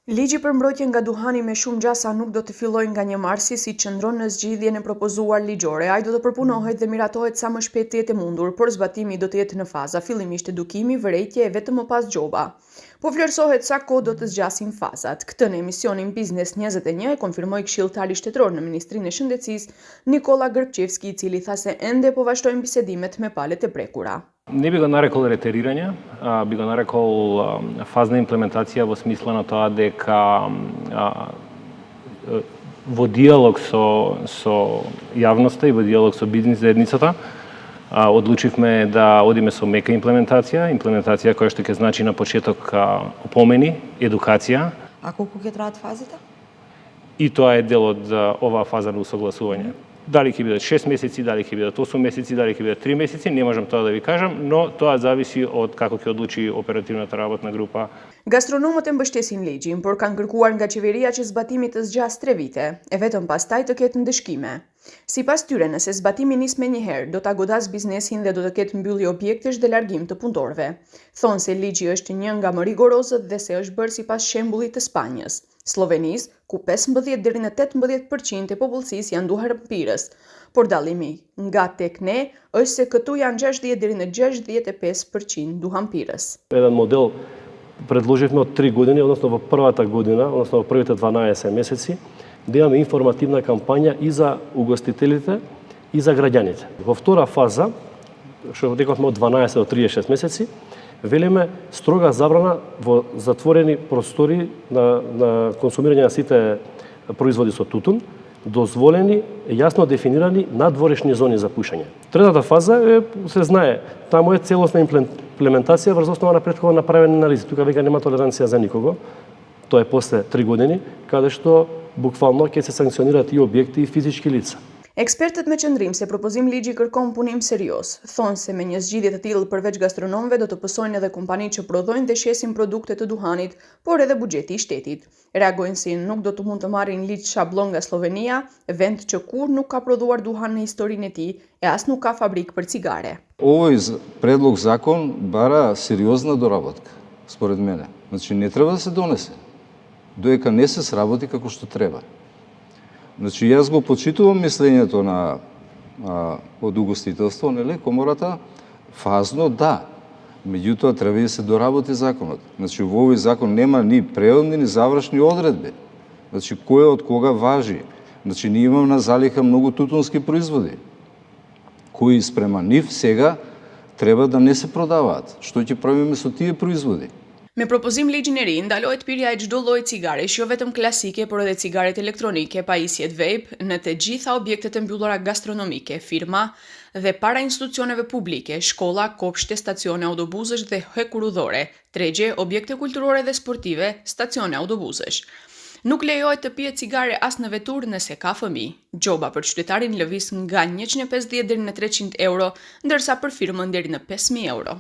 Ligji për mbrojtjen nga duhani me shumë gjasa nuk do të fillojë nga 1 marsi, si qëndron në zgjidhjen e propozuar ligjore. Ai do të përpunohet dhe miratohet sa më shpejt të jetë e mundur, por zbatimi do të jetë në faza, fillimisht edukimi, vërejtje e vetëm më pas gjoba. Po vlerësohet sa kohë do të zgjasin fazat. Këtë në emisionin Biznes 21 e konfirmoi këshilltari shtetëror në Ministrinë e Shëndetësisë, Nikola Grpçevski, i cili tha se ende po vazhdojnë bisedimet me palët e prekura. Не би го нарекол ретерирање, би го нарекол фазна имплементација во смисла на тоа дека во диалог со јавноста и во диалог со бизнис заедницата одлучивме да одиме со мека имплементација која што ќе значи на почеток опомени, едукација. А колку ќе траат фазите? И тоа е дел од оваа фаза на усогласување. Дали ќе бидат 6 месеци, дали ќе бидат 8 месеци, дали ќе бидат 3 месеци, не можам тоа да ви кажам, но тоа зависи од како ќе одлучи оперативната работна група. Gastronomët e mbështesin ligjin, por kanë kërkuar nga qeveria që zbatimi të zgjas 3 vite, e vetëm pastaj të ketë ndëshkime. Sipas tyre, nëse zbatimi nis me njëherë, do ta godas biznesin dhe do të ketë mbyllje objektesh dhe largim të punëtorëve. Thonë se ligji është një nga më rigorozët dhe se është bërë sipas shembullit të Spanjës, Slovenisë, ku 15 deri në 18% e popullsisë janë duar pirës. Por dallimi nga tek ne është se këtu janë 60 deri në 65% duhan pirës. Еден модел предложивме од 3 години, односно во првата година, односно во првите 12 месеци, да имаме информативна кампања и за угостителите и за граѓаните. Во втора фаза, што рековме од 12 до 36 месеци, велиме строга забрана во затворени простори на консумирање на сите производи со тутун, дозволени, јасно дефинирани надворешни зони за пушење. Третата фаза се знае, таму е целосна имплементација врз основа на претходно направени анализи. Тука веќе нема толеранција за никого. Тоа е после 3 години, каде што буквално ќе се санкционираат и објекти и физички лица. Ekspertët me qëndrim se propozim ligji kërkon punim serioz. Thonë se me një zgjidhje të tillë përveç gastronomëve do të pësojnë edhe kompanitë që prodhojnë dhe shesin produkte të duhanit, por edhe buxheti i shtetit. Reagojnë se nuk do të mund të marrin ligj shablon nga Slovenia, vend që kur nuk ka prodhuar duhan në historinë e tij e as nuk ka fabrikë për cigare. Овој предлог закон бара сериозна доработка, според мене. Значи не треба да се донесе, доека не се сработи како што треба. Значи, јас го почитувам мислењето од угостителство, нели, комората, фазно да, меѓутоа треба да се доработи законот. Значи, во овој закон нема ни преодни, ни завршни одредби. Значи, кој од кога важи. Значи, ние имаме на залиха многу тутунски производи, кои спрема нив сега треба да не се продаваат. Што ќе правиме со тие производи? Me propozim ligjin e ri, ndalohet pirja e çdo lloji cigaresh, jo vetëm klasike, por edhe cigaret elektronike, pajisjet vape, në të gjitha objektet e mbyllura gastronomike, firma dhe para institucioneve publike, shkolla, kopshte, stacione autobusësh dhe hekurudhore, tregje, objekte kulturore dhe sportive, stacione autobusësh. Nuk lejohet të pihet cigare as në vetur nëse ka fëmijë. Gjoba për qytetarin lëviz nga 150 deri në 300 euro, ndërsa për firmën deri në 5.000 euro.